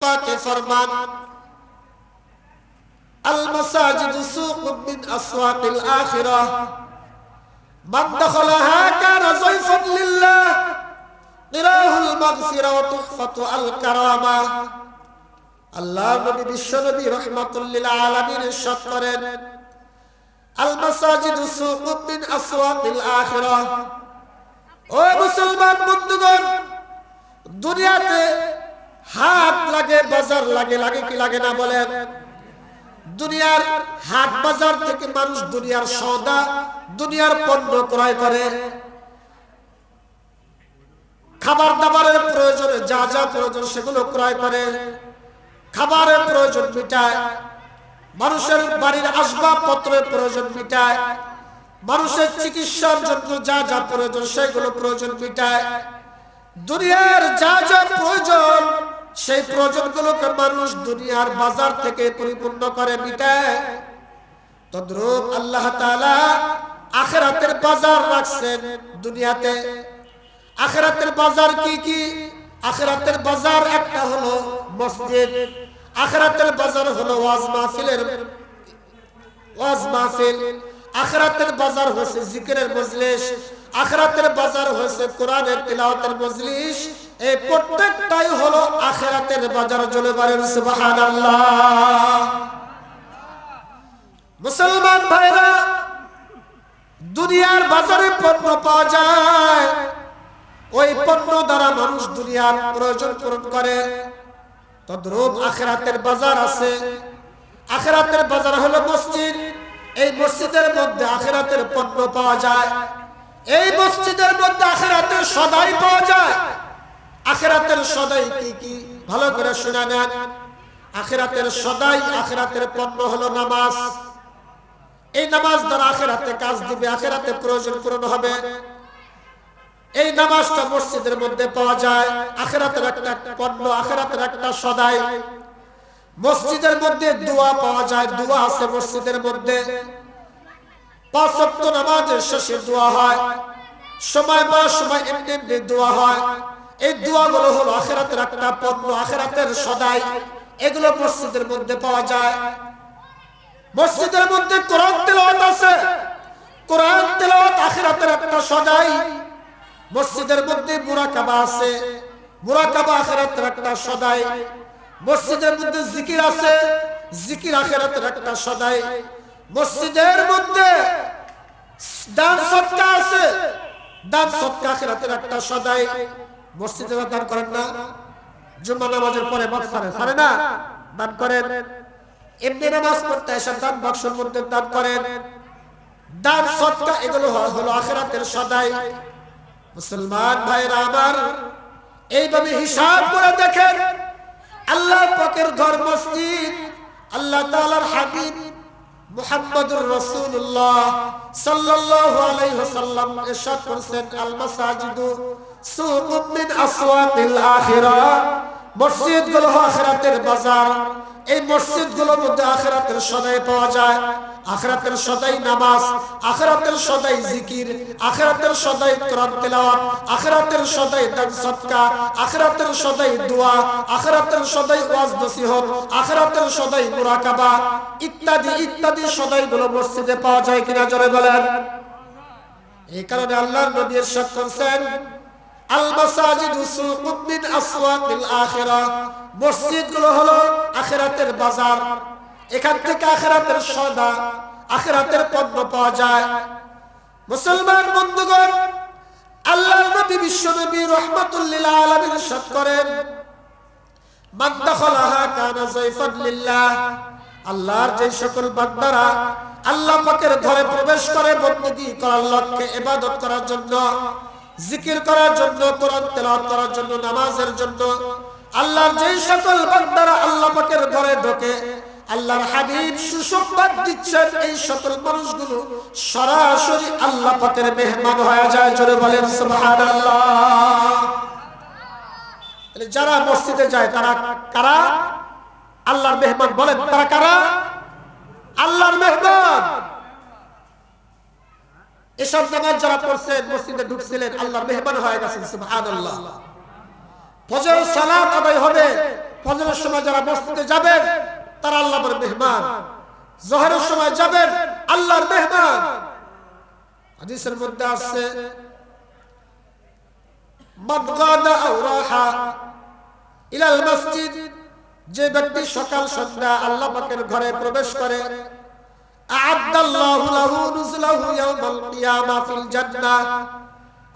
পাকে ফরমান আল মাসাজিদু সুকুম মিন আসওয়াকিল আখিরাহ মান দাখালাহা কানা যায়ফান লিল্লাহ নিরাহুল মাগফিরা ওয়া তুহফাতু আল কারামা। আল্লাহ নবী বিশ্ব নবী রাহমাতুল লিল আলামিন ইরশাদ করেন আল মাসাজিদু সুকুম মিন আসওয়াকিল আখিরাহ। ও মুসলমান বন্ধুগণ, দুনিয়াতে হাট লাগে, বাজার লাগে, লাগে কি লাগে না বলেন? দুনিয়ার হাট বাজার থেকে মানুষ দুনিয়ার সওদা, দুনিয়ার পণ্য ক্রয় করে। খাবার দাবারের প্রয়োজনে যা যা প্রয়োজন সেগুলো ক্রয় করে, খাবারের প্রয়োজন মিটায়, মানুষের বাড়ির আসবাবপত্রের প্রয়োজন মিটায়, মানুষের চিকিৎসার জন্য যা যা প্রয়োজন সেগুলো প্রয়োজন মিটায়। দুনিয়ার যা যা প্রয়োজন সেই প্রয়োজনগুলোকে মানুষ দুনিয়ার বাজার থেকে পরিপূর্ণ করে মিটায়। তদ্রূপ আল্লাহ তাআলা আখিরাতের বাজার রাখছেন দুনিয়াতে। আখিরাতের বাজার কি কি? আখিরাতের বাজার একটা হলো মসজিদ, আখিরাতের বাজার হলো ওয়াজ মাহফিল, আখিরাতের বাজার হচ্ছে জিকিরের মজলিস, আখিরাতের বাজার হচ্ছে কোরআনের তিলাওয়াতের মজলিস। এই প্রত্যেকটাই হলো আখিরাতের বাজার। জোরে বলেন সুবহানাল্লাহ। মুসলমান ভাইরা, দুনিয়ার বাজারে পণ্য পাওয়া যায়, ওই পণ্য দ্বারা মানুষ দুনিয়ার প্রয়োজন পূরণ করে। তদ্রূপ আখিরাতের বাজার আছে। আখিরাতের বাজার হলো মসজিদ। এই মসজিদের মধ্যে আখিরাতের পণ্য পাওয়া যায়। এই মসজিদের মধ্যে আখিরাতের সদাই পাওয়া যায়। আখিরাতের সদাই কি কি ভালো করে শুনে নেন। আখিরাতের সদাই, আখিরাতের পণ্য হলো নামাজ। এই নামাজ দ্বারা আখিরাতে কাজ দিবে, আখিরাতে প্রয়োজন পূরণ হবে। এই নামাজটা মসজিদের মধ্যে পাওয়া যায়। আখিরাতের একটা পণ্য, আখিরাতের একটা সদাই। মসজিদের মধ্যে দোয়া পাওয়া যায়, দোয়া আছে মসজিদের মধ্যে। ৫ ওয়াক্ত নামাজের শেষে দোয়া হয়, সময় বা সময় এমনি এমনি দোয়া হয়। এই দোয়াগুলো হলো আখিরাতের একটা পণ্য, আখিরাতের সদাই। এগুলো মসজিদের মধ্যে পাওয়া যায়। মসজিদের মধ্যে কোরআন তেলাওয়াত আছে। কোরআন তেলাওয়াত আখিরাতের একটা সদাই। মসজিদের মধ্যে মুরাকাবা আছে। মুরাকাবা আখিরাতের একটা সদাই। মসজিদের মধ্যে জিকির আছে। জিকির আখিরাতের একটা সদাই। মসজিদের মধ্যে দান সদকা আছে। দান সদকা আখিরাতের একটা সদাই। মসজিদে দান করেন না? জুম্মা নামাজের পরে বাক্স ছাড়ে না? দান করেন। এমনি নামাজ পড়তে এসে দান বাক্সের মধ্যে দান করেন। দান সদকা এগুলো হলো আখিরাতের সদাই। মুসলমান ভাইরা আমার, এইভাবে হিসাব করে দেখেন, আল্লাহ পাকের ঘর মসজিদ। আল্লাহ তাআলার হাবিব মুহাম্মদুর রাসূলুল্লাহ সাল্লাল্লাহু আলাইহি ওয়াসাল্লাম ইরশাদ করেছেন আল মাসাজিদু সুকুম মিন আসওয়াকিল আখিরাহ। মসজিদগুলো আখিরাতের বাজার। এই মসজিদগুলোর মধ্যে আখিরাতের সদাই পাওয়া যায়। আখিরাতের সদাই নামাজ, আখিরাতের সদাই জিকির, আখিরাতের সদাই কোরআন তেলাওয়াত, আখিরাতের সদাই দান সদকা, আখিরাতের সদাই দোয়া, আখিরাতের সদাই ওয়াজ নসিহত, আখিরাতের সদাই মুরাকাবা ইত্যাদি ইত্যাদি সদাইগুলো মসজিদে পাওয়া যায় কিনা জোরে বলেন। এই কারণে আল্লাহর নবী ইরশাদ করেছেন আল মাসাজিদু সুকুম মিন আসওয়াকিল আখিরাহ। মসজিদগুলো হলো আখিরাতের বাজার। এখান থেকে আখিরাতের সওদা, আখিরাতের পণ্য পাওয়া যায়। মুসলমান বন্ধুগণ, আল্লাহর নবী বিশ্ব নবী রাহমাতুল লিল আলামিন ইরশাদ করেন মান দাখালাহা কানা যায়ফান লিল্লাহ। আল্লাহর যে সকল বান্দারা আল্লাহ পাকের ঘরে প্রবেশ করে বندگی করার লক্ষ্যে, ইবাদত করার জন্য, জিকির করার জন্য, কোরআন তেলাওয়াত করার জন্য, নামাজের জন্য, আল্লাহর যে সকল বান্দারা আল্লাহ পাকের ঘরে ঢোকে, আল্লাহর হাবিব সুসংবাদ দিচ্ছেন এই সকল মানুষগুলো সরাসরি আল্লাহ পাকের মেহমান হয়ে যায়। জোরে বলেন সুবহানাল্লাহ। যারা মসজিদে যায় তারা কারা? আল্লাহর মেহমান। বলেন তারা কারা? আল্লাহর মেহমান। এসব নামাজ যারা পড়ছেন, মসজিদে ঢুকছিলেন, আল্লাহর মেহমান হয়ে গেছেন। সুবহানাল্লাহ। ফজর সালাত আদায় হবে, ফজরের সময় যারা মসজিদে যাবেন তারা আল্লাহর মেহমান, জোহরের সময় যাবেন আল্লাহর মেহমান। হাদিসের মধ্যে আছে মান গাদা আও রাহা ইলাল মসজিদ, যে ব্যক্তি সকাল সন্ধ্যা আল্লাহ পাকের ঘরে প্রবেশ করে, আ'আদাল্লাহু লাহু নুজুলাহু ইয়াওমাল কিয়ামা ফিল জান্নাহ,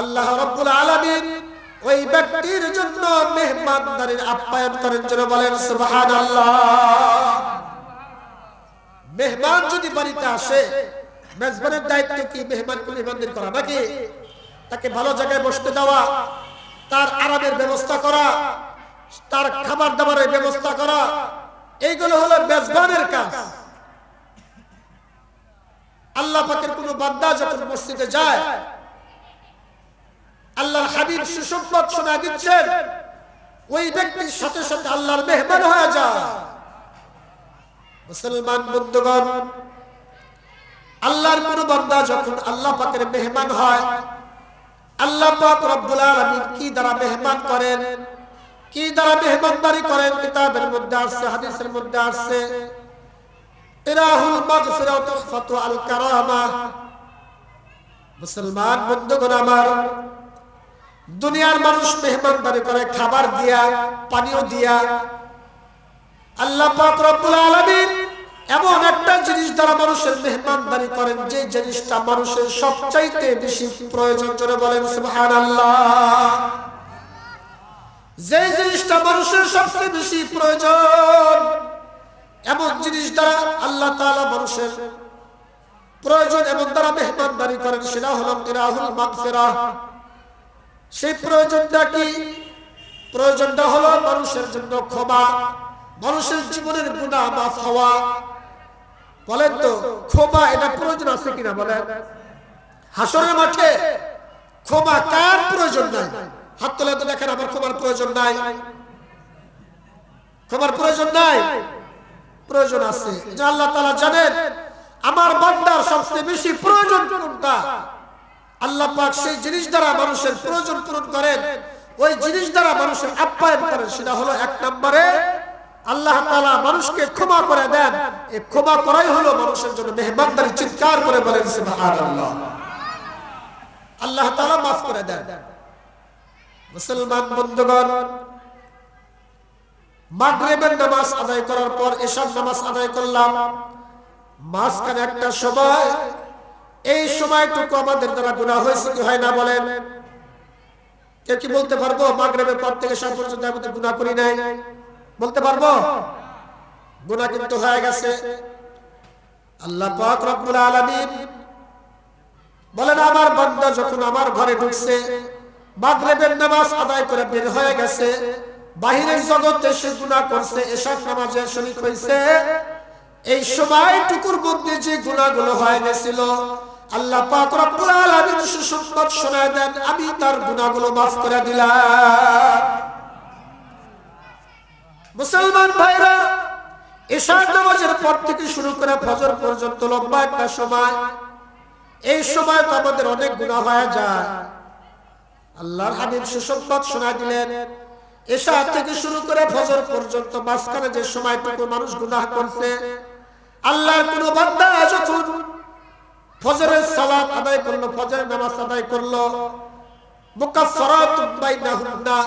আল্লাহ রাব্বুল আলামিন ওই ব্যক্তির জন্য মেহমানদারির আপ্যায়ন করেন। জন্য বলেন সুবহানাল্লাহ। মেহমান যদি বাড়িতে আসে, মেজবানের দায়িত্ব কি মেহমানকে মেহমানদারি করা নাকি? তাকে ভালো জায়গায় বসতে দেওয়া, তার আরামের ব্যবস্থা করা, তার খাবার দাবারের ব্যবস্থা করা, এইগুলো হলো মেজবানের কাজ। আল্লাহ পাকের কোন বান্দা যখন মসজিদে যায়, আল্লাহর হাবিব সুসংবাদ শোনা দিচ্ছেন, ওই ব্যক্তির সাথে সাথে আল্লাহর মেহমান হয়ে যায়। মুসলমান বন্ধুগণ, আল্লাহর কোন বান্দা যখন আল্লাহ পাকের মেহমান হয়, আল্লাহ পাক রব্বুল আলামিন কি দ্বারা মেহমান করেন, কি দ্বারা মেহমানদারি করেন? কিতাবের মধ্যে আছে, হাদিসের মধ্যে আছে, ইরাহুল মাগফিরা ওয়া তুহফাতু আল কারামা। মুসলমান বন্ধুগণ আমার, দুনিয়ার মানুষ মেহমানদারি করে খাবার দিয়া, পানীয় দিয়া। আল্লাহ পাক রব্বুল আলামিন এমন একটা জিনিস দ্বারা মানুষের মেহমানদারি করেন, যে জিনিসটা মানুষের সবচাইতে বেশি প্রয়োজন। জোরে বলেন সুবহানাল্লাহ। যে জিনিসটা মানুষের সবচেয়ে বেশি প্রয়োজন, এমন জিনিস দ্বারা আল্লাহ তাআলা মানুষের প্রয়োজন এবং দ্বারা মেহমানদারি করেন, সেটা হলো ইরাহুল মাগফিরা। সেই প্রয়োজনটা কি? প্রয়োজনটা হলো মানুষের জন্য ক্ষমা, মানুষের জীবনের গুনাহ মাফ হওয়া। বলেন তো, ক্ষমা এটা প্রয়োজন আছে কিনা বলেন? হাসরের মাঠে ক্ষমা কার প্রয়োজন নাই? হাত তুলে তো দেখেন, আমার ক্ষমার প্রয়োজন নাই। ক্ষমার প্রয়োজন নাই? প্রয়োজন আছে। যে আল্লাহ তাআলা জানেন আমার বান্দার সবচেয়ে বেশি প্রয়োজন কোনটা। আল্লাহ পাক সেই জিনিস দ্বারা মানুষের প্রয়োজন পূরণ করেন, ওই জিনিস দ্বারা মানুষের আপ্যায়ন করেন। সেটা হলো এক নম্বরে আল্লাহ তাআলা মানুষকে ক্ষমা করে দেন। এই ক্ষমা করাই হলো মানুষের জন্য মেহমানদারি। চিৎকার করে বলেন সুবহানাল্লাহ। আল্লাহ তাআলা মাফ করে দেন। মুসলমান বন্ধুগণ, মাগরিবের নামাজ আদায় করার পর এশার নামাজ আদায় করলাম, মাঝখানে একটা সময়, এই সময়টুকু আমাদের দ্বারা গুনাহ হয়েছে কি হয় না বলেন? কে কি বলতে পারবো মাগরিবের পর থেকে এশা পর্যন্ত আমি তো গুনাহ করি নাই? বলতে পারবো? গুনাহ কিন্তু হয়ে গেছে। আল্লাহ পাক রব্বুল আলামিন বলেন, আমার বান্দা যখন আমার ঘরে ঢুকছে, মাগরিবের নামাজ আদায় করে বের হয়ে গেছে, বাহিরের জগতে সে গুনাহ করছে, এশার নামাজে শরীক হয়েছে, এই সময়টুকুর মধ্যে যে গুনাহগুলো হয়ে গেছিল, আল্লাহ পাক রব্বুল আলামিন সুসংবাদ শোনায় দেন, আমি তার গুনাহগুলো মাফ করে দিলাম। মুসলমান ভাইরা, এশার নামাজের পর থেকে শুরু করে ফজর পর্যন্ত লম্বা একটা সময়, এই সময় তো আমাদের অনেক গুনাহ হয়ে যায়। আল্লাহর হাবিব সুসংবাদ শোনায় দিলেন, এশা থেকে শুরু করে ফজর পর্যন্ত মাঝখানে যে সময়টুকু মানুষ গুনাহ করছে, আল্লাহর কোন বান্দা যখন ফজরের সালাত আদায় করলো, ফজরের নামাজ আদায় করলো, মুকাফফারাতুন বাইনাহুন্না,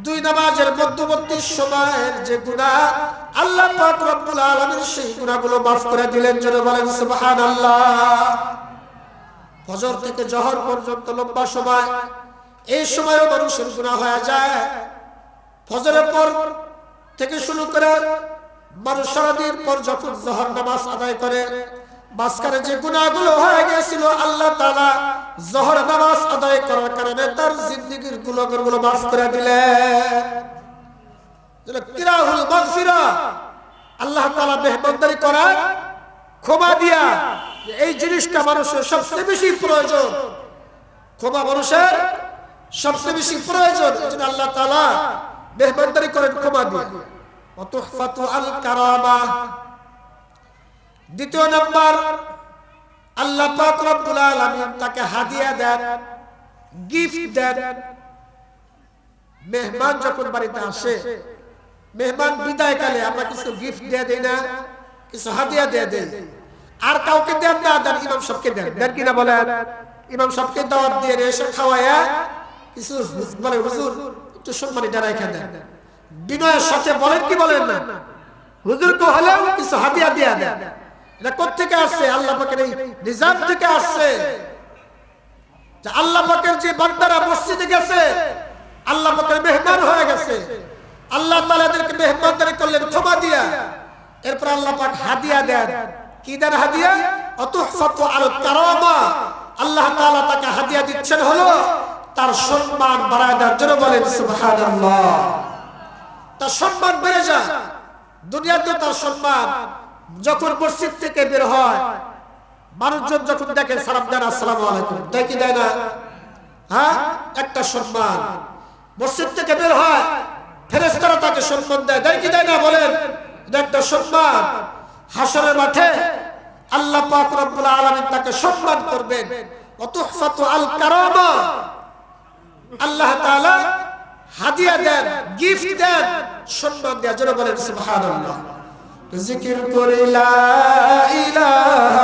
দুই নামাজের মধ্যবর্তী সময়ের যে গুনাহ, আল্লাহ পাক রব্বুল আলামিন সেই গুনাহগুলো মাফ করে দিলেন। জোরে বলেন সুবহানাল্লাহ। ফজর থেকে জোহর পর্যন্ত লম্বা সময়, এই সময়ও মানুষের গুনাহ হয়ে যায়। ফজরের পর থেকে শুরু করে মানুষ সারাদিন পর যখন জোহর নামাজ আদায় করে, মাঝখানে যে গুনাহগুলো হয়ে গিয়েছিল, আল্লাহ তাআলা জোহর নামাজ আদায় করার কারণে তার জিন্দেগীর গুনাহগুলো মাফ করে দিলেন। কিরাহুল মাগফিরা, আল্লাহ তাআলা মেহমানদারি করা, ক্ষমা দিয়া। এই জিনিসটা মানুষের সবচেয়ে বেশি প্রয়োজন। ক্ষমা মানুষের সবচেয়ে বেশি প্রয়োজন। এজন্য আল্লাহ তাআলা মেহমানদারি করেন ক্ষমা দিয়ে। ওয়া তুহফাতু আল কারামা। দ্বিতীয় নাম্বার, আল্লাহ পাক রব্বুল আলামিন তাকে হাদিয়া দেন, গিফট দেন। মেহমান যখন বাড়িতে আসে, মেহমান বিদায় কালে আমরা কিছু গিফট দিয়ে দেই না, কিছু হাদিয়া দিয়ে দেই। আর কাউকে দেন না, দেন ইমাম সাহেবকে দেন, দেন কিনা বলেন? ইমাম সাহেবকে দাওয়াত দিয়ে এসে খাওয়ায়া কিছু বলে হুজুর একটু সম্মানী ডানায় খান দেন, বিনয়ের সাথে বলেন কি বলেন না? হুজুরকে হলেও কিছু হাদিয়া দিয়ে দেন। এটা কোত্থেকে আসছে? আল্লাহ পাকের এই নিজাম থেকে আসছে। যে আল্লাহ পাকের যে বান্দারা মসজিদে গেছে, আল্লাহ পাকের মেহমান হয়ে গেছে, আল্লাহ তাআলা এদেরকে মেহমানদারি করলেন ক্ষমা দিয়া। এরপর আল্লাহ পাক হাদিয়া দেন। কি দেন হাদিয়া? আতুহফাতু আল কারামা। আল্লাহ তাআলা তাকে হাদিয়া দিচ্ছেন হলো তার সম্মান বাড়ায় দেওয়ার জন্য। বলেন সুবহানাল্লাহ। তার সম্মান বেড়ে যায় দুনিয়াতে। তার সম্মান যখন মসজিদ থেকে বের হয়, মানুষজন যখন দেখে সালাম দেন আসসালামু আলাইকুম, তাই কি দেয় না? হ্যাঁ, একটা সম্মান। মসজিদ থেকে বের হয়, ফেরেশতারা তাকে সম্মান দেয়, দেয় কি দেয় না? বলেন, এটা একটা সম্মান। হাসরের মাঠে আল্লাহ পাক রব্বুল আলামিন তাকে সম্মান করবেন। ওয়াতুহফাতু আল কারামা। আল্লাহ তাআলা হাদিয়া দেন, গিফট দেন, সম্মান দেন। যারা বলেন সুবহানাল্লাহ। জিকির করে লা ইলাহা